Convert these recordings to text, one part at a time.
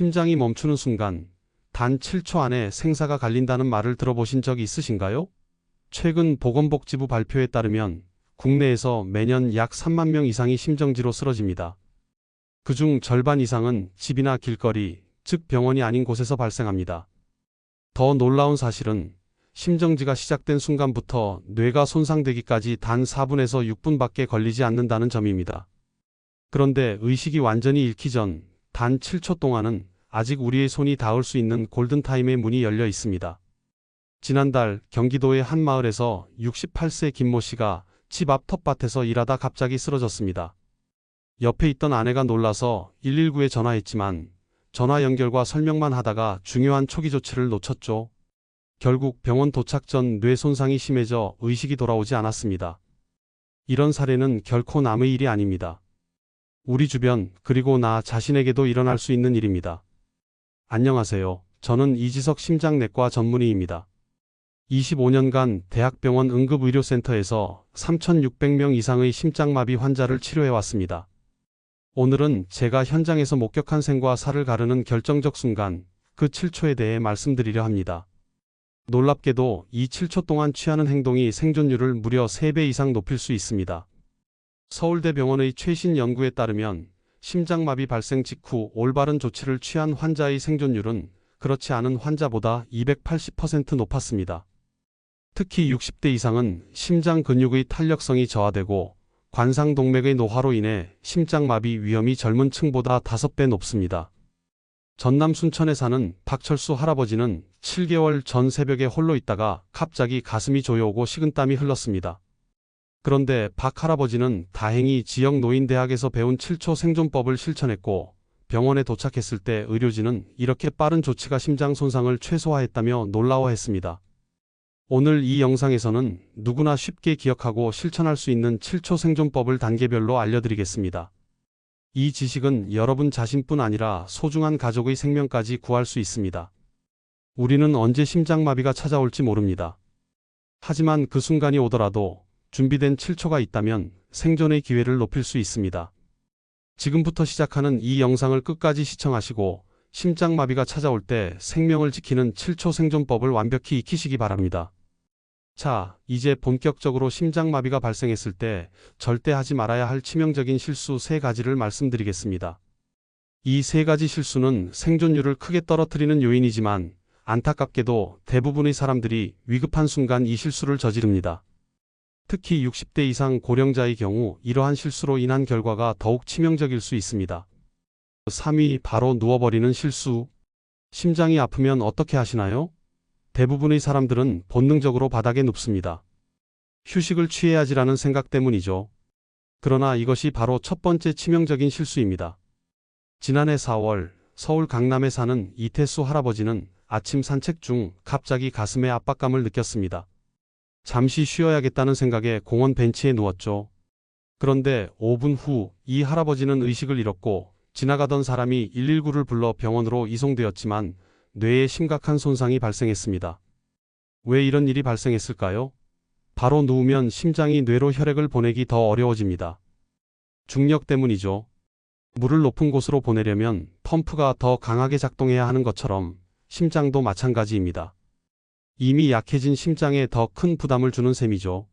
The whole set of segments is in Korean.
심장이 멈추는 순간 단 7초 안에 생사가 갈린다는 말을 들어보신 적 있으신가요? 최근 보건복지부 발표에 따르면 국내에서 매년 약 3만 명 이상이 심정지로 쓰러집니다. 그중 절반 이상은 집이나 길거리, 즉 병원이 아닌 곳에서 발생합니다. 더 놀라운 사실은 심정지가 시작된 순간부터 뇌가 손상되기까지 단 4분에서 6분밖에 걸리지 않는다는 점입니다. 그런데 의식이 완전히 잃기 전 단 7초 동안은 아직 우리의 손이 닿을 수 있는 골든타임의 문이 열려 있습니다. 지난달 경기도의 한 마을에서 68세 김모 씨가 집 앞 텃밭에서 일하다 갑자기 쓰러졌습니다. 옆에 있던 아내가 놀라서 119에 전화했지만 전화 연결과 설명만 하다가 중요한 초기 조치를 놓쳤죠. 결국 병원 도착 전 뇌 손상이 심해져 의식이 돌아오지 않았습니다. 이런 사례는 결코 남의 일이 아닙니다. 우리 주변 그리고 나 자신에게도 일어날 수 있는 일입니다. 안녕하세요. 저는 이지석 심장내과 전문의입니다. 25년간 대학병원 응급의료센터에서 3,600명 이상의 심장마비 환자를 치료해왔습니다. 오늘은 제가 현장에서 목격한 생과 사를 가르는 결정적 순간, 그 7초에 대해 말씀드리려 합니다. 놀랍게도 이 7초 동안 취하는 행동이 생존율을 무려 3배 이상 높일 수 있습니다. 서울대병원의 최신 연구에 따르면 심장마비 발생 직후 올바른 조치를 취한 환자의 생존율은 그렇지 않은 환자보다 280% 높았습니다. 특히 60대 이상은 심장 근육의 탄력성이 저하되고 관상동맥의 노화로 인해 심장마비 위험이 젊은 층보다 5배 높습니다. 전남 순천에 사는 박철수 할아버지는 7개월 전 새벽에 홀로 있다가 갑자기 가슴이 조여오고 식은땀이 흘렀습니다. 그런데 박 할아버지는 다행히 지역 노인대학에서 배운 7초 생존법을 실천했고 병원에 도착했을 때 의료진은 이렇게 빠른 조치가 심장 손상을 최소화했다며 놀라워했습니다. 오늘 이 영상에서는 누구나 쉽게 기억하고 실천할 수 있는 7초 생존법을 단계별로 알려드리겠습니다. 이 지식은 여러분 자신뿐 아니라 소중한 가족의 생명까지 구할 수 있습니다. 우리는 언제 심장마비가 찾아올지 모릅니다. 하지만 그 순간이 오더라도 준비된 7초가 있다면 생존의 기회를 높일 수 있습니다. 지금부터 시작하는 이 영상을 끝까지 시청하시고 심장마비가 찾아올 때 생명을 지키는 7초 생존법을 완벽히 익히시기 바랍니다. 자, 이제 본격적으로 심장마비가 발생했을 때 절대 하지 말아야 할 치명적인 실수 3가지를 말씀드리겠습니다. 이 3가지 실수는 생존율을 크게 떨어뜨리는 요인이지만 안타깝게도 대부분의 사람들이 위급한 순간 이 실수를 저지릅니다. 특히 60대 이상 고령자의 경우 이러한 실수로 인한 결과가 더욱 치명적일 수 있습니다. 3위, 바로 누워버리는 실수. 심장이 아프면 어떻게 하시나요? 대부분의 사람들은 본능적으로 바닥에 눕습니다. 휴식을 취해야지라는 생각 때문이죠. 그러나 이것이 바로 첫 번째 치명적인 실수입니다. 지난해 4월 서울 강남에 사는 이태수 할아버지는 아침 산책 중 갑자기 가슴에 압박감을 느꼈습니다. 잠시 쉬어야겠다는 생각에 공원 벤치에 누웠죠. 그런데 5분 후 이 할아버지는 의식을 잃었고 지나가던 사람이 119를 불러 병원으로 이송되었지만 뇌에 심각한 손상이 발생했습니다. 왜 이런 일이 발생했을까요? 바로 누우면 심장이 뇌로 혈액을 보내기 더 어려워집니다. 중력 때문이죠. 물을 높은 곳으로 보내려면 펌프가 더 강하게 작동해야 하는 것처럼 심장도 마찬가지입니다. 이미 약해진 심장에 더 큰 부담을 주는 셈이죠.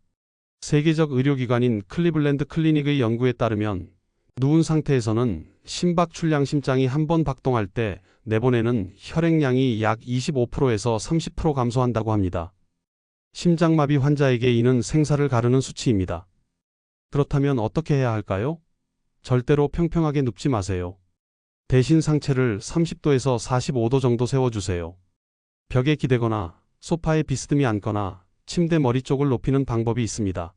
세계적 의료기관인 클리블랜드 클리닉의 연구에 따르면 누운 상태에서는 심박출량 심장이 한 번 박동할 때 내보내는 혈액량이 약 25%에서 30% 감소한다고 합니다. 심장마비 환자에게 이는 생사를 가르는 수치입니다. 그렇다면 어떻게 해야 할까요? 절대로 평평하게 눕지 마세요. 대신 상체를 30도에서 45도 정도 세워주세요. 벽에 기대거나 소파에 비스듬히 앉거나 침대 머리 쪽을 높이는 방법이 있습니다.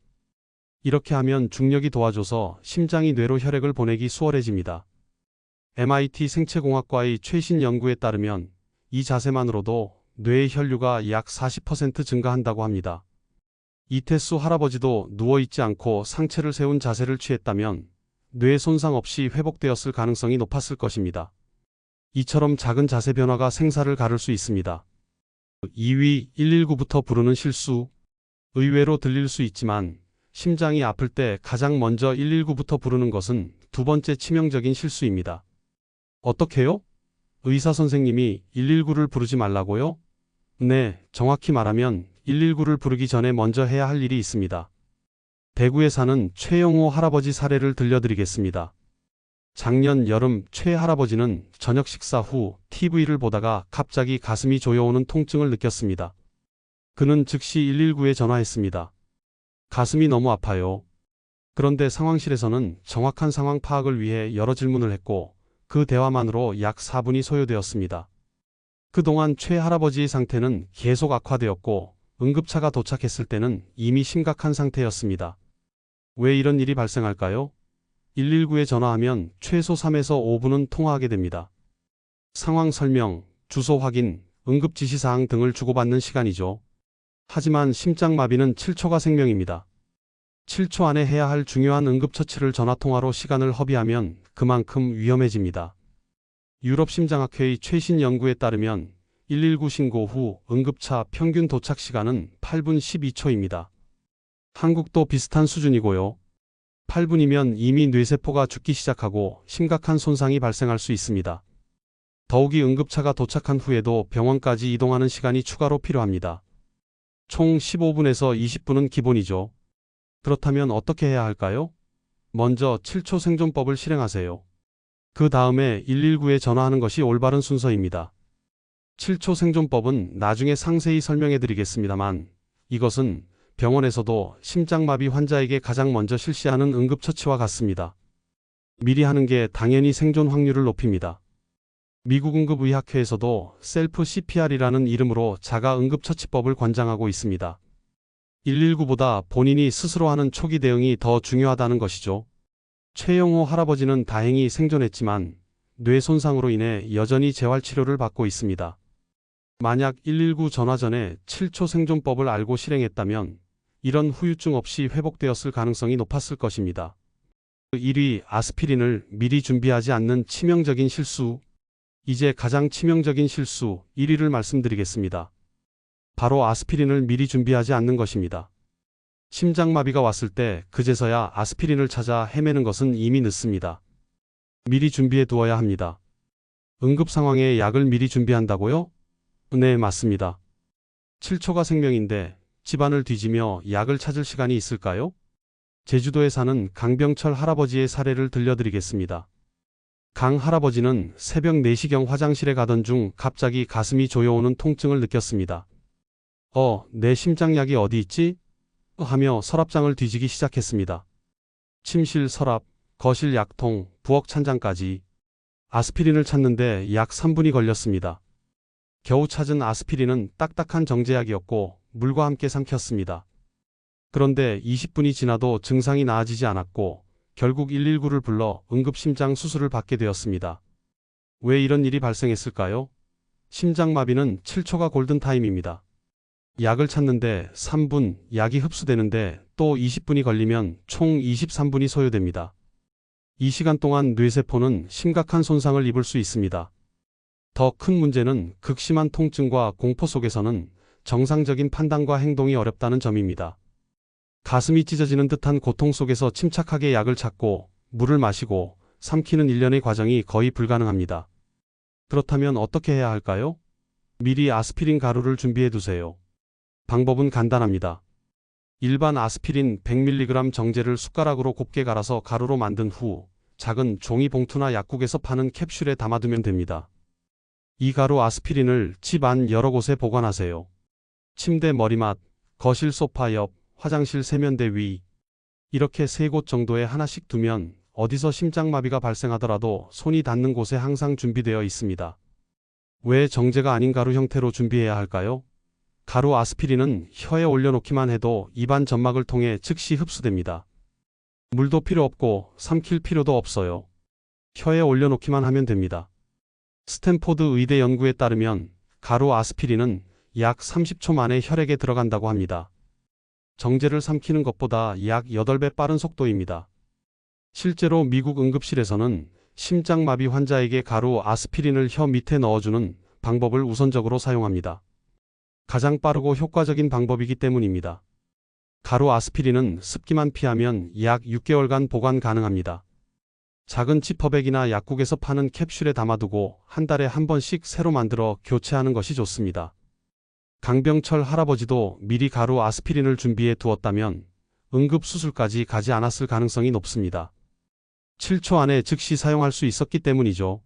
이렇게 하면 중력이 도와줘서 심장이 뇌로 혈액을 보내기 수월해집니다. MIT 생체공학과의 최신 연구에 따르면 이 자세만으로도 뇌의 혈류가 약 40% 증가한다고 합니다. 이태수 할아버지도 누워있지 않고 상체를 세운 자세를 취했다면 뇌 손상 없이 회복되었을 가능성이 높았을 것입니다. 이처럼 작은 자세 변화가 생사를 가를 수 있습니다. 2위, 119부터 부르는 실수. 의외로 들릴 수 있지만 심장이 아플 때 가장 먼저 119부터 부르는 것은 두 번째 치명적인 실수입니다. 어떻게요? 의사 선생님이 119를 부르지 말라고요? 네, 정확히 말하면 119를 부르기 전에 먼저 해야 할 일이 있습니다. 대구에 사는 최영호 할아버지 사례를 들려드리겠습니다. 작년 여름 최 할아버지는 저녁 식사 후 TV를 보다가 갑자기 가슴이 조여오는 통증을 느꼈습니다. 그는 즉시 119에 전화했습니다. 가슴이 너무 아파요. 그런데 상황실에서는 정확한 상황 파악을 위해 여러 질문을 했고 그 대화만으로 약 4분이 소요되었습니다. 그동안 최 할아버지의 상태는 계속 악화되었고 응급차가 도착했을 때는 이미 심각한 상태였습니다. 왜 이런 일이 발생할까요? 119에 전화하면 최소 3에서 5분은 통화하게 됩니다. 상황 설명, 주소 확인, 응급 지시사항 등을 주고받는 시간이죠. 하지만 심장마비는 7초가 생명입니다. 7초 안에 해야 할 중요한 응급처치를 전화통화로 시간을 허비하면 그만큼 위험해집니다. 유럽심장학회의 최신 연구에 따르면 119 신고 후 응급차 평균 도착 시간은 8분 12초입니다. 한국도 비슷한 수준이고요. 8분이면 이미 뇌세포가 죽기 시작하고 심각한 손상이 발생할 수 있습니다. 더욱이 응급차가 도착한 후에도 병원까지 이동하는 시간이 추가로 필요합니다. 총 15분에서 20분은 기본이죠. 그렇다면 어떻게 해야 할까요? 먼저 7초 생존법을 실행하세요. 그 다음에 119에 전화하는 것이 올바른 순서입니다. 7초 생존법은 나중에 상세히 설명해 드리겠습니다만 이것은 병원에서도 심장마비 환자에게 가장 먼저 실시하는 응급처치와 같습니다. 미리 하는 게 당연히 생존 확률을 높입니다. 미국 응급의학회에서도 셀프 CPR이라는 이름으로 자가 응급처치법을 권장하고 있습니다. 119보다 본인이 스스로 하는 초기 대응이 더 중요하다는 것이죠. 최영호 할아버지는 다행히 생존했지만 뇌 손상으로 인해 여전히 재활치료를 받고 있습니다. 만약 119 전화 전에 7초 생존법을 알고 실행했다면 이런 후유증 없이 회복되었을 가능성이 높았을 것입니다. 1위, 아스피린을 미리 준비하지 않는 치명적인 실수. 이제 가장 치명적인 실수 1위를 말씀드리겠습니다. 바로 아스피린을 미리 준비하지 않는 것입니다. 심장마비가 왔을 때 그제서야 아스피린을 찾아 헤매는 것은 이미 늦습니다. 미리 준비해 두어야 합니다. 응급 상황에 약을 미리 준비한다고요? 네, 맞습니다. 7초가 생명인데 집안을 뒤지며 약을 찾을 시간이 있을까요? 제주도에 사는 강병철 할아버지의 사례를 들려드리겠습니다. 강 할아버지는 새벽 4시경 화장실에 가던 중 갑자기 가슴이 조여오는 통증을 느꼈습니다. 내 심장약이 어디 있지? 하며 서랍장을 뒤지기 시작했습니다. 침실 서랍, 거실 약통, 부엌 찬장까지. 아스피린을 찾는데 약 3분이 걸렸습니다. 겨우 찾은 아스피린은 딱딱한 정제약이었고 물과 함께 삼켰습니다. 그런데 20분이 지나도 증상이 나아지지 않았고 결국 119를 불러 응급심장 수술을 받게 되었습니다. 왜 이런 일이 발생했을까요? 심장마비는 7초가 골든타임입니다. 약을 찾는데 3분, 약이 흡수되는데 또 20분이 걸리면 총 23분이 소요됩니다. 이 시간 동안 뇌세포는 심각한 손상을 입을 수 있습니다. 더 큰 문제는 극심한 통증과 공포 속에서는 정상적인 판단과 행동이 어렵다는 점입니다. 가슴이 찢어지는 듯한 고통 속에서 침착하게 약을 찾고 물을 마시고 삼키는 일련의 과정이 거의 불가능합니다. 그렇다면 어떻게 해야 할까요? 미리 아스피린 가루를 준비해 두세요. 방법은 간단합니다. 일반 아스피린 100mg 정제를 숟가락으로 곱게 갈아서 가루로 만든 후 작은 종이 봉투나 약국에서 파는 캡슐에 담아두면 됩니다. 이 가루 아스피린을 집 안 여러 곳에 보관하세요. 침대 머리맡, 거실 소파 옆, 화장실 세면대 위. 이렇게 3곳 정도에 하나씩 두면 어디서 심장마비가 발생하더라도 손이 닿는 곳에 항상 준비되어 있습니다. 왜 정제가 아닌 가루 형태로 준비해야 할까요? 가루 아스피린은 혀에 올려놓기만 해도 입안 점막을 통해 즉시 흡수됩니다. 물도 필요 없고 삼킬 필요도 없어요. 혀에 올려놓기만 하면 됩니다. 스탠포드 의대 연구에 따르면 가루 아스피린은 약 30초 만에 혈액에 들어간다고 합니다. 정제를 삼키는 것보다 약 8배 빠른 속도입니다. 실제로 미국 응급실에서는 심장마비 환자에게 가루 아스피린을 혀 밑에 넣어주는 방법을 우선적으로 사용합니다. 가장 빠르고 효과적인 방법이기 때문입니다. 가루 아스피린은 습기만 피하면 약 6개월간 보관 가능합니다. 작은 지퍼백이나 약국에서 파는 캡슐에 담아두고 한 달에 한 번씩 새로 만들어 교체하는 것이 좋습니다. 강병철 할아버지도 미리 가루 아스피린을 준비해 두었다면 응급수술까지 가지 않았을 가능성이 높습니다. 7초 안에 즉시 사용할 수 있었기 때문이죠.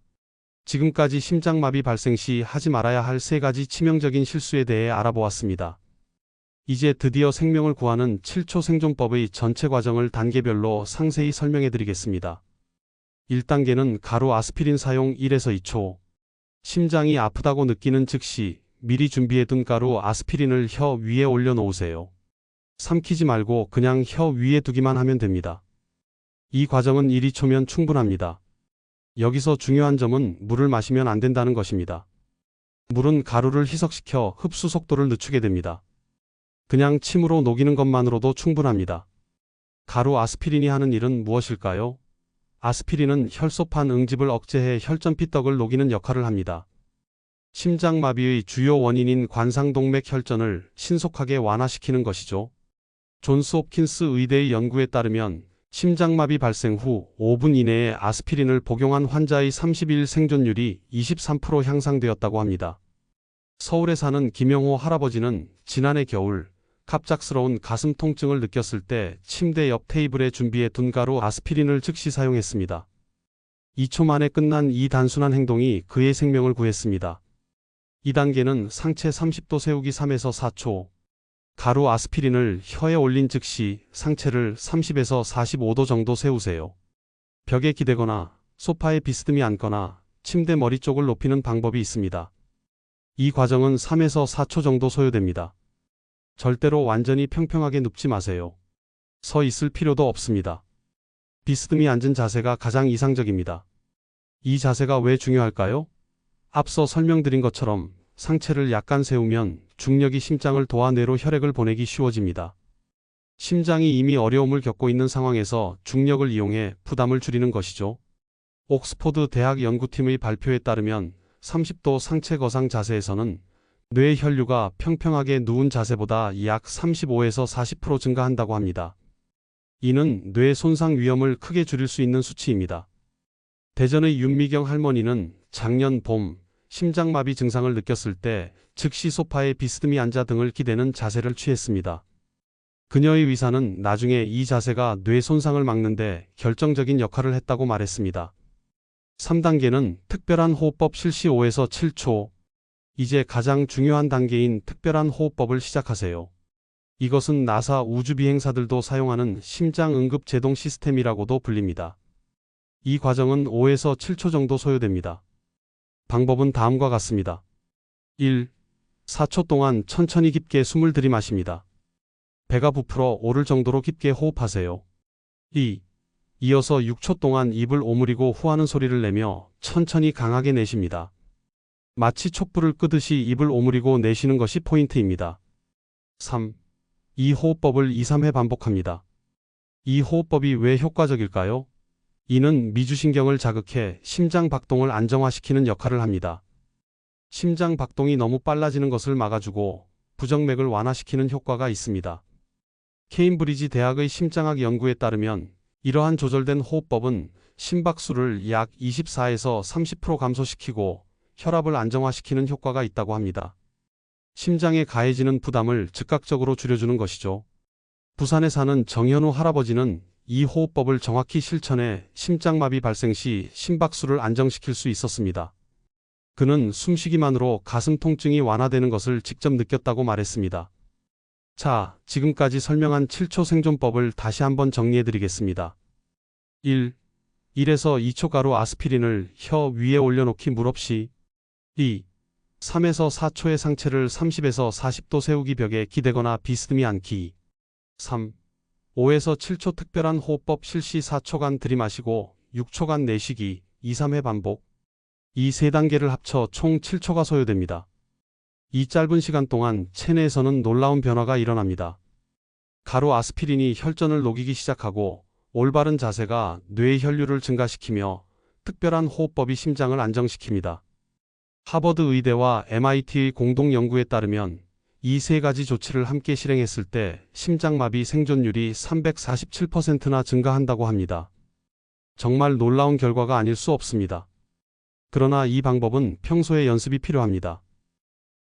지금까지 심장마비 발생 시 하지 말아야 할 3가지 치명적인 실수에 대해 알아보았습니다. 이제 드디어 생명을 구하는 7초 생존법의 전체 과정을 단계별로 상세히 설명해 드리겠습니다. 1단계는 가루 아스피린 사용 1에서 2초. 심장이 아프다고 느끼는 즉시 미리 준비해둔 가루 아스피린을 혀 위에 올려놓으세요. 삼키지 말고 그냥 혀 위에 두기만 하면 됩니다. 이 과정은 1, 2초면 충분합니다. 여기서 중요한 점은 물을 마시면 안 된다는 것입니다. 물은 가루를 희석시켜 흡수 속도를 늦추게 됩니다. 그냥 침으로 녹이는 것만으로도 충분합니다. 가루 아스피린이 하는 일은 무엇일까요? 아스피린은 혈소판 응집을 억제해 혈전피떡을 녹이는 역할을 합니다. 심장마비의 주요 원인인 관상동맥 혈전을 신속하게 완화시키는 것이죠. 존스 홉킨스 의대의 연구에 따르면 심장마비 발생 후 5분 이내에 아스피린을 복용한 환자의 30일 생존율이 23% 향상되었다고 합니다. 서울에 사는 김영호 할아버지는 지난해 겨울 갑작스러운 가슴 통증을 느꼈을 때 침대 옆 테이블에 준비해 둔 가루 아스피린을 즉시 사용했습니다. 2초 만에 끝난 이 단순한 행동이 그의 생명을 구했습니다. 2단계는 상체 30도 세우기 3에서 4초. 가루 아스피린을 혀에 올린 즉시 상체를 30에서 45도 정도 세우세요. 벽에 기대거나 소파에 비스듬히 앉거나 침대 머리 쪽을 높이는 방법이 있습니다. 이 과정은 3에서 4초 정도 소요됩니다. 절대로 완전히 평평하게 눕지 마세요. 서 있을 필요도 없습니다. 비스듬히 앉은 자세가 가장 이상적입니다. 이 자세가 왜 중요할까요? 앞서 설명드린 것처럼 상체를 약간 세우면 중력이 심장을 도와 뇌로 혈액을 보내기 쉬워집니다. 심장이 이미 어려움을 겪고 있는 상황에서 중력을 이용해 부담을 줄이는 것이죠. 옥스포드 대학 연구팀의 발표에 따르면 30도 상체 거상 자세에서는 뇌 혈류가 평평하게 누운 자세보다 약 35에서 40% 증가한다고 합니다. 이는 뇌 손상 위험을 크게 줄일 수 있는 수치입니다. 대전의 윤미경 할머니는 작년 봄 심장마비 증상을 느꼈을 때 즉시 소파에 비스듬히 앉아 등을 기대는 자세를 취했습니다. 그녀의 의사는 나중에 이 자세가 뇌 손상을 막는데 결정적인 역할을 했다고 말했습니다. 3단계는 특별한 호흡법 실시 5에서 7초. 이제 가장 중요한 단계인 특별한 호흡법을 시작하세요. 이것은 나사 우주비행사들도 사용하는 심장응급 제동 시스템이라고도 불립니다. 이 과정은 5에서 7초 정도 소요됩니다. 방법은 다음과 같습니다. 1. 4초 동안 천천히 깊게 숨을 들이마십니다. 배가 부풀어 오를 정도로 깊게 호흡하세요. 2. 이어서 6초 동안 입을 오므리고 후하는 소리를 내며 천천히 강하게 내쉽니다. 마치 촛불을 끄듯이 입을 오므리고 내쉬는 것이 포인트입니다. 3. 이 호흡법을 2, 3회 반복합니다. 이 호흡법이 왜 효과적일까요? 이는 미주신경을 자극해 심장 박동을 안정화시키는 역할을 합니다. 심장 박동이 너무 빨라지는 것을 막아주고 부정맥을 완화시키는 효과가 있습니다. 케임브리지 대학의 심장학 연구에 따르면 이러한 조절된 호흡법은 심박수를 약 24에서 30% 감소시키고 혈압을 안정화시키는 효과가 있다고 합니다. 심장에 가해지는 부담을 즉각적으로 줄여주는 것이죠. 부산에 사는 정현우 할아버지는 이 호흡법을 정확히 실천해 심장마비 발생 시 심박수를 안정시킬 수 있었습니다. 그는 숨쉬기만으로 가슴 통증이 완화되는 것을 직접 느꼈다고 말했습니다. 자, 지금까지 설명한 7초 생존법을 다시 한번 정리해드리겠습니다. 1. 1에서 2초 가루 아스피린을 혀 위에 올려놓기 물 없이. 2. 3에서 4초의 상체를 30에서 40도 세우기 벽에 기대거나 비스듬히 앉기. 3. 5에서 7초 특별한 호흡법 실시 4초간 들이마시고 6초간 내쉬기 2, 3회 반복. 이 3단계를 합쳐 총 7초가 소요됩니다. 이 짧은 시간 동안 체내에서는 놀라운 변화가 일어납니다. 가루 아스피린이 혈전을 녹이기 시작하고 올바른 자세가 뇌의 혈류를 증가시키며 특별한 호흡법이 심장을 안정시킵니다. 하버드 의대와 MIT의 공동 연구에 따르면 이 3가지 조치를 함께 실행했을 때 심장마비 생존율이 347%나 증가한다고 합니다. 정말 놀라운 결과가 아닐 수 없습니다. 그러나 이 방법은 평소에 연습이 필요합니다.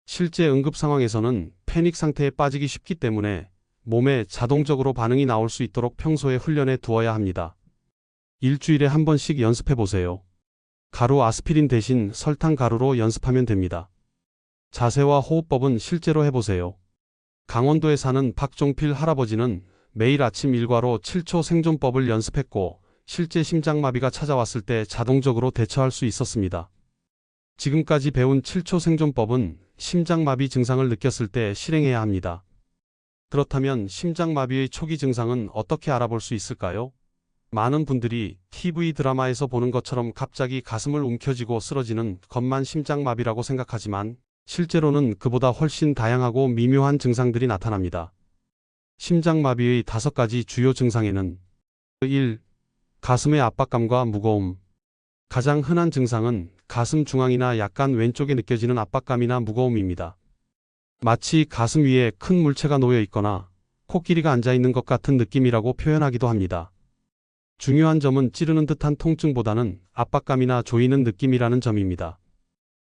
실제 응급 상황에서는 패닉 상태에 빠지기 쉽기 때문에 몸에 자동적으로 반응이 나올 수 있도록 평소에 훈련해 두어야 합니다. 일주일에 한 번씩 연습해 보세요. 가루 아스피린 대신 설탕 가루로 연습하면 됩니다. 자세와 호흡법은 실제로 해보세요. 강원도에 사는 박종필 할아버지는 매일 아침 일과로 7초 생존법을 연습했고 실제 심장마비가 찾아왔을 때 자동적으로 대처할 수 있었습니다. 지금까지 배운 7초 생존법은 심장마비 증상을 느꼈을 때 실행해야 합니다. 그렇다면 심장마비의 초기 증상은 어떻게 알아볼 수 있을까요? 많은 분들이 TV 드라마에서 보는 것처럼 갑자기 가슴을 움켜쥐고 쓰러지는 것만 심장마비라고 생각하지만 실제로는 그보다 훨씬 다양하고 미묘한 증상들이 나타납니다. 심장마비의 5가지 주요 증상에는 1. 가슴의 압박감과 무거움. 가장 흔한 증상은 가슴 중앙이나 약간 왼쪽에 느껴지는 압박감이나 무거움입니다. 마치 가슴 위에 큰 물체가 놓여 있거나 코끼리가 앉아 있는 것 같은 느낌이라고 표현하기도 합니다. 중요한 점은 찌르는 듯한 통증보다는 압박감이나 조이는 느낌이라는 점입니다.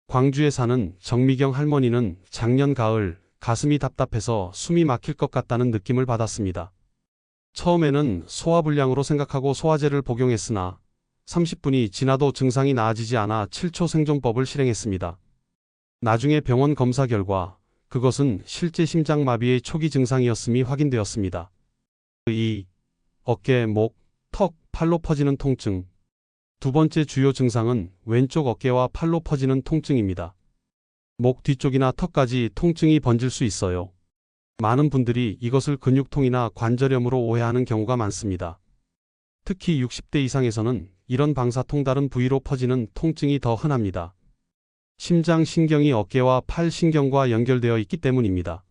광주에 사는 정미경 할머니는 작년 가을 가슴이 답답해서 숨이 막힐 것 같다는 느낌을 받았습니다. 처음에는 소화불량으로 생각하고 소화제를 복용했으나 30분이 지나도 증상이 나아지지 않아 7초 생존법을 실행했습니다. 나중에 병원 검사 결과 그것은 실제 심장마비의 초기 증상이었음이 확인되었습니다. 2. 어깨, 목, 턱, 팔로 퍼지는 통증. 두 번째 주요 증상은 왼쪽 어깨와 팔로 퍼지는 통증입니다. 목 뒤쪽이나 턱까지 통증이 번질 수 있어요. 많은 분들이 이것을 근육통이나 관절염으로 오해하는 경우가 많습니다. 특히 60대 이상에서는 이런 방사통 다른 부위로 퍼지는 통증이 더 흔합니다. 심장 신경이 어깨와 팔 신경과 연결되어 있기 때문입니다.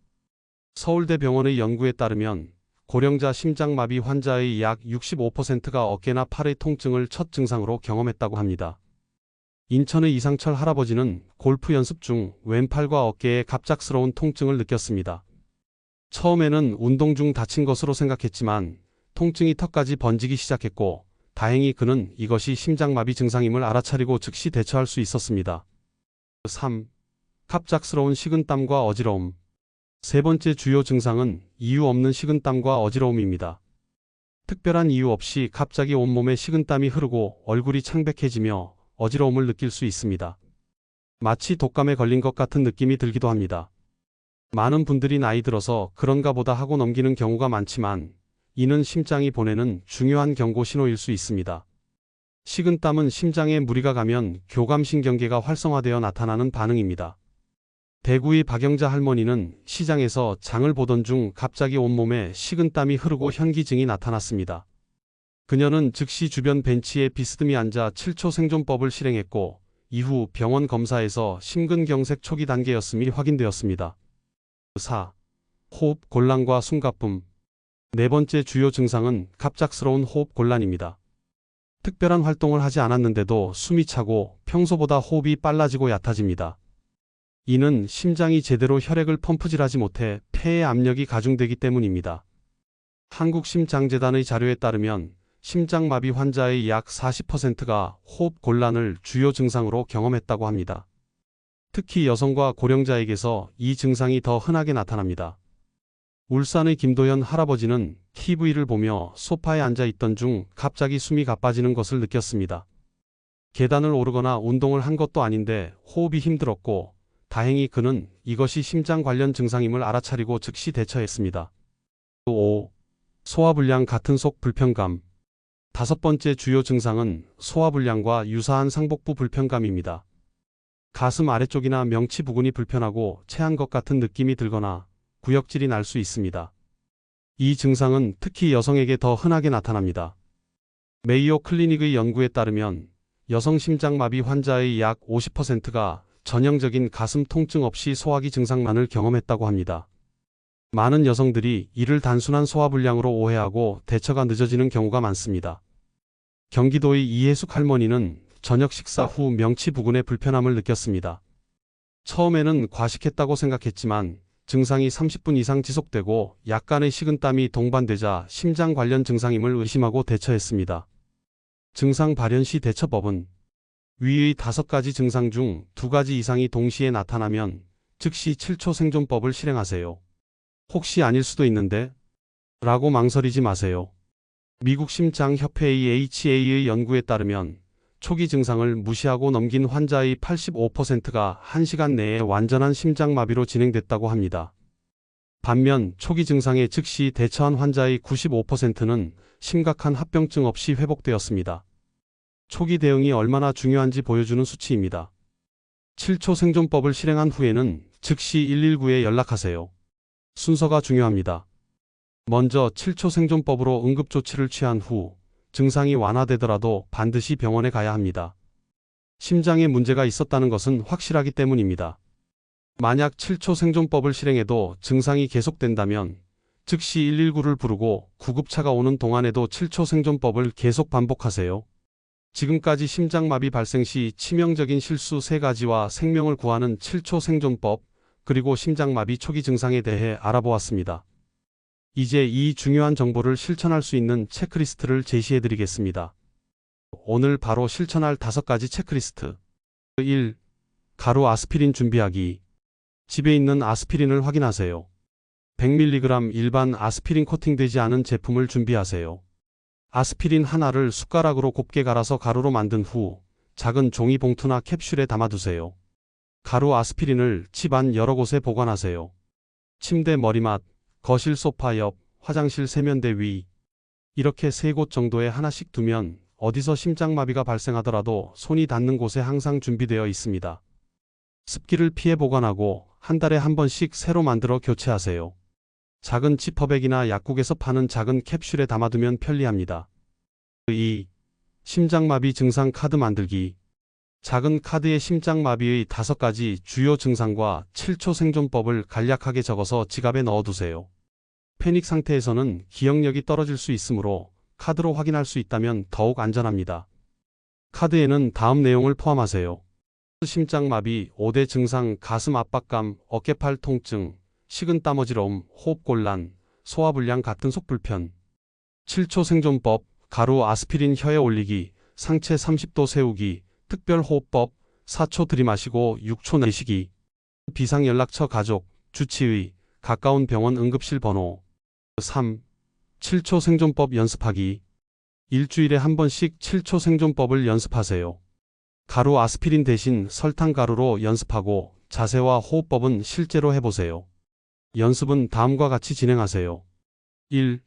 서울대병원의 연구에 따르면 고령자 심장마비 환자의 약 65%가 어깨나 팔의 통증을 첫 증상으로 경험했다고 합니다. 인천의 이상철 할아버지는 골프 연습 중 왼팔과 어깨에 갑작스러운 통증을 느꼈습니다. 처음에는 운동 중 다친 것으로 생각했지만 통증이 턱까지 번지기 시작했고 다행히 그는 이것이 심장마비 증상임을 알아차리고 즉시 대처할 수 있었습니다. 3. 갑작스러운 식은땀과 어지러움. 세 번째 주요 증상은 이유 없는 식은땀과 어지러움입니다. 특별한 이유 없이 갑자기 온몸에 식은땀이 흐르고 얼굴이 창백해지며 어지러움을 느낄 수 있습니다. 마치 독감에 걸린 것 같은 느낌이 들기도 합니다. 많은 분들이 나이 들어서 그런가 보다 하고 넘기는 경우가 많지만 이는 심장이 보내는 중요한 경고 신호일 수 있습니다. 식은땀은 심장에 무리가 가면 교감신경계가 활성화되어 나타나는 반응입니다. 대구의 박영자 할머니는 시장에서 장을 보던 중 갑자기 온몸에 식은땀이 흐르고 현기증이 나타났습니다. 그녀는 즉시 주변 벤치에 비스듬히 앉아 7초 생존법을 실행했고 이후 병원 검사에서 심근경색 초기 단계였음이 확인되었습니다. 4. 호흡 곤란과 숨가쁨. 네 번째 주요 증상은 갑작스러운 호흡 곤란입니다. 특별한 활동을 하지 않았는데도 숨이 차고 평소보다 호흡이 빨라지고 얕아집니다. 이는 심장이 제대로 혈액을 펌프질하지 못해 폐의 압력이 가중되기 때문입니다. 한국심장재단의 자료에 따르면 심장마비 환자의 약 40%가 호흡 곤란을 주요 증상으로 경험했다고 합니다. 특히 여성과 고령자에게서 이 증상이 더 흔하게 나타납니다. 울산의 김도현 할아버지는 TV를 보며 소파에 앉아 있던 중 갑자기 숨이 가빠지는 것을 느꼈습니다. 계단을 오르거나 운동을 한 것도 아닌데 호흡이 힘들었고 다행히 그는 이것이 심장 관련 증상임을 알아차리고 즉시 대처했습니다. 5. 소화불량 같은 속 불편감. 다섯 번째 주요 증상은 소화불량과 유사한 상복부 불편감입니다. 가슴 아래쪽이나 명치 부근이 불편하고 체한 것 같은 느낌이 들거나 구역질이 날 수 있습니다. 이 증상은 특히 여성에게 더 흔하게 나타납니다. 메이오 클리닉의 연구에 따르면 여성 심장마비 환자의 약 50%가 전형적인 가슴 통증 없이 소화기 증상만을 경험했다고 합니다. 많은 여성들이 이를 단순한 소화불량으로 오해하고 대처가 늦어지는 경우가 많습니다. 경기도의 이혜숙 할머니는 저녁 식사 후 명치 부근에 불편함을 느꼈습니다. 처음에는 과식했다고 생각했지만 증상이 30분 이상 지속되고 약간의 식은땀이 동반되자 심장 관련 증상임을 의심하고 대처했습니다. 증상 발현 시 대처법은 위의 5가지 증상 중 2가지 이상이 동시에 나타나면 즉시 7초 생존법을 실행하세요. 혹시 아닐 수도 있는데? 라고 망설이지 마세요. 미국 심장협회 AHA의 연구에 따르면 초기 증상을 무시하고 넘긴 환자의 85%가 1시간 내에 완전한 심장마비로 진행됐다고 합니다. 반면 초기 증상에 즉시 대처한 환자의 95%는 심각한 합병증 없이 회복되었습니다. 초기 대응이 얼마나 중요한지 보여주는 수치입니다. 7초 생존법을 실행한 후에는 즉시 119에 연락하세요. 순서가 중요합니다. 먼저 7초 생존법으로 응급조치를 취한 후 증상이 완화되더라도 반드시 병원에 가야 합니다. 심장에 문제가 있었다는 것은 확실하기 때문입니다. 만약 7초 생존법을 실행해도 증상이 계속된다면 즉시 119를 부르고 구급차가 오는 동안에도 7초 생존법을 계속 반복하세요. 지금까지 심장마비 발생 시 치명적인 실수 3가지와 생명을 구하는 7초 생존법, 그리고 심장마비 초기 증상에 대해 알아보았습니다. 이제 이 중요한 정보를 실천할 수 있는 체크리스트를 제시해 드리겠습니다. 오늘 바로 실천할 5가지 체크리스트. 1. 가루 아스피린 준비하기. 집에 있는 아스피린을 확인하세요. 100mg 일반 아스피린 코팅되지 않은 제품을 준비하세요. 아스피린 하나를 숟가락으로 곱게 갈아서 가루로 만든 후 작은 종이 봉투나 캡슐에 담아두세요. 가루 아스피린을 집 안 여러 곳에 보관하세요. 침대 머리맡, 거실 소파 옆, 화장실 세면대 위, 이렇게 3곳 정도에 하나씩 두면 어디서 심장마비가 발생하더라도 손이 닿는 곳에 항상 준비되어 있습니다. 습기를 피해 보관하고 한 달에 한 번씩 새로 만들어 교체하세요. 작은 지퍼백이나 약국에서 파는 작은 캡슐에 담아두면 편리합니다. 2. 심장마비 증상 카드 만들기. 작은 카드에 심장마비의 5가지 주요 증상과 7초 생존법을 간략하게 적어서 지갑에 넣어두세요. 패닉 상태에서는 기억력이 떨어질 수 있으므로 카드로 확인할 수 있다면 더욱 안전합니다. 카드에는 다음 내용을 포함하세요. 심장마비, 5대 증상, 가슴 압박감, 어깨팔 통증, 식은땀 어지러움, 호흡곤란, 소화불량 같은 속불편. 7초 생존법, 가루 아스피린 혀에 올리기, 상체 30도 세우기, 특별호흡법, 4초 들이마시고 6초 내쉬기. 비상연락처 가족, 주치의, 가까운 병원 응급실 번호. 3. 7초 생존법 연습하기. 일주일에 한 번씩 7초 생존법을 연습하세요. 가루 아스피린 대신 설탕 가루로 연습하고 자세와 호흡법은 실제로 해보세요. 연습은 다음과 같이 진행하세요. 1.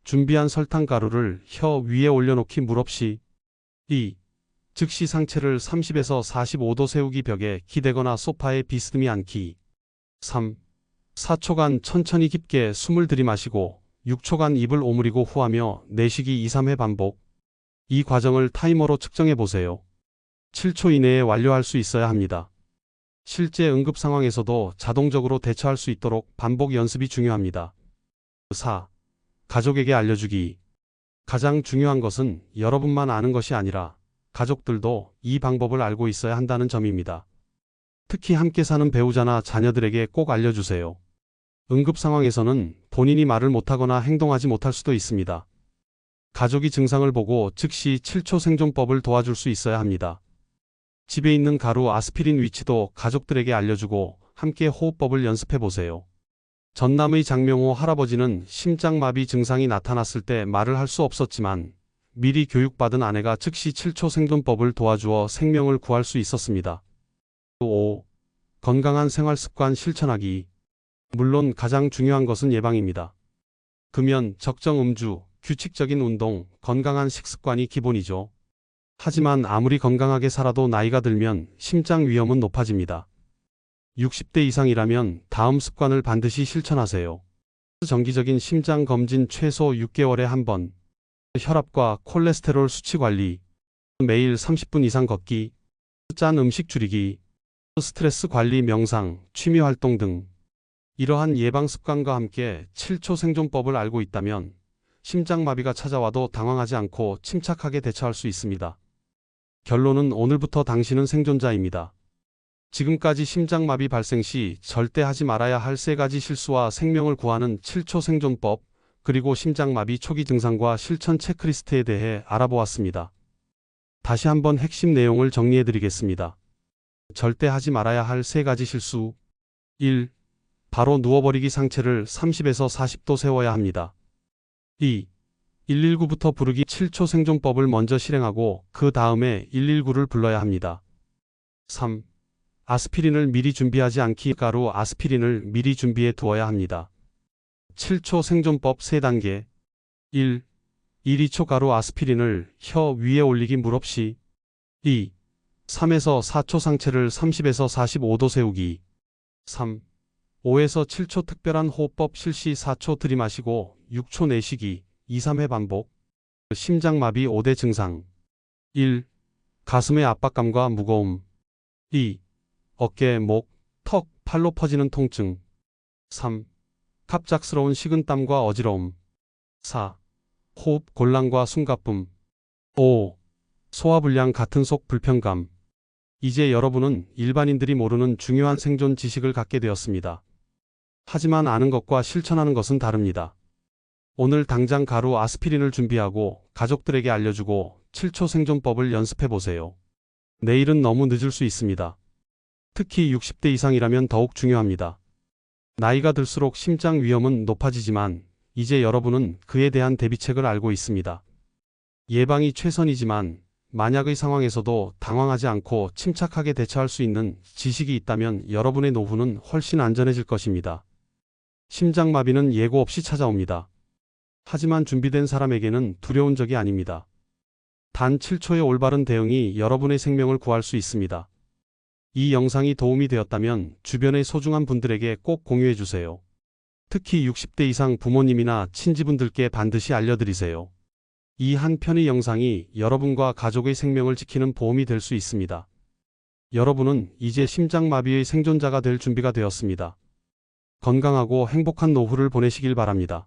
준비한 설탕 가루를 혀 위에 올려놓기 물 없이. 2. 즉시 상체를 30에서 45도 세우기 벽에 기대거나 소파에 비스듬히 앉기. 3. 4초간 천천히 깊게 숨을 들이마시고 6초간 입을 오므리고 후하며 내쉬기 2-3회 반복. 이 과정을 타이머로 측정해 보세요. 7초 이내에 완료할 수 있어야 합니다. 실제 응급 상황에서도 자동적으로 대처할 수 있도록 반복 연습이 중요합니다. 4. 가족에게 알려주기. 가장 중요한 것은 여러분만 아는 것이 아니라 가족들도 이 방법을 알고 있어야 한다는 점입니다. 특히 함께 사는 배우자나 자녀들에게 꼭 알려주세요. 응급 상황에서는 본인이 말을 못하거나 행동하지 못할 수도 있습니다. 가족이 증상을 보고 즉시 7초 생존법을 도와줄 수 있어야 합니다. 집에 있는 가루 아스피린 위치도 가족들에게 알려주고 함께 호흡법을 연습해 보세요. 전남의 장명호 할아버지는 심장마비 증상이 나타났을 때 말을 할 수 없었지만 미리 교육받은 아내가 즉시 7초 생존법을 도와주어 생명을 구할 수 있었습니다. 5. 건강한 생활습관 실천하기. 물론 가장 중요한 것은 예방입니다. 금연, 적정 음주, 규칙적인 운동, 건강한 식습관이 기본이죠. 하지만 아무리 건강하게 살아도 나이가 들면 심장 위험은 높아집니다. 60대 이상이라면 다음 습관을 반드시 실천하세요. 정기적인 심장 검진 최소 6개월에 한 번. 혈압과 콜레스테롤 수치 관리. 매일 30분 이상 걷기. 짠 음식 줄이기. 스트레스 관리, 명상, 취미 활동 등. 이러한 예방 습관과 함께 7초 생존법을 알고 있다면 심장마비가 찾아와도 당황하지 않고 침착하게 대처할 수 있습니다. 결론은 오늘부터 당신은 생존자입니다. 지금까지 심장마비 발생 시 절대 하지 말아야 할 3가지 실수와 생명을 구하는 7초 생존법, 그리고 심장마비 초기 증상과 실천 체크리스트에 대해 알아보았습니다. 다시 한번 핵심 내용을 정리해 드리겠습니다. 절대 하지 말아야 할 3가지 실수. 1. 바로 누워버리기. 상체를 30에서 40도 세워야 합니다. 2. 119부터 부르기. 7초 생존법을 먼저 실행하고 그 다음에 119를 불러야 합니다. 3. 아스피린을 미리 준비하지 않기. 가루 아스피린을 미리 준비해 두어야 합니다. 7초 생존법 3단계. 1. 2초 가루 아스피린을 혀 위에 올리기 물 없이. 2. 3에서 4초 상체를 30에서 45도 세우기. 3. 5에서 7초 특별한 호흡법 실시. 4초 들이마시고 6초 내쉬기. 2, 3회 반복. 심장마비 5대 증상. 1. 가슴의 압박감과 무거움. 2. 어깨, 목, 턱, 팔로 퍼지는 통증. 3. 갑작스러운 식은땀과 어지러움. 4. 호흡 곤란과 숨가쁨. 5. 소화불량 같은 속 불편감. 이제 여러분은 일반인들이 모르는 중요한 생존 지식을 갖게 되었습니다. 하지만 아는 것과 실천하는 것은 다릅니다. 오늘 당장 가루 아스피린을 준비하고 가족들에게 알려주고 7초 생존법을 연습해 보세요. 내일은 너무 늦을 수 있습니다. 특히 60대 이상이라면 더욱 중요합니다. 나이가 들수록 심장 위험은 높아지지만 이제 여러분은 그에 대한 대비책을 알고 있습니다. 예방이 최선이지만 만약의 상황에서도 당황하지 않고 침착하게 대처할 수 있는 지식이 있다면 여러분의 노후는 훨씬 안전해질 것입니다. 심장마비는 예고 없이 찾아옵니다. 하지만 준비된 사람에게는 두려운 적이 아닙니다. 단 7초의 올바른 대응이 여러분의 생명을 구할 수 있습니다. 이 영상이 도움이 되었다면 주변의 소중한 분들에게 꼭 공유해 주세요. 특히 60대 이상 부모님이나 친지분들께 반드시 알려드리세요. 이 한 편의 영상이 여러분과 가족의 생명을 지키는 보험이 될 수 있습니다. 여러분은 이제 심장마비의 생존자가 될 준비가 되었습니다. 건강하고 행복한 노후를 보내시길 바랍니다.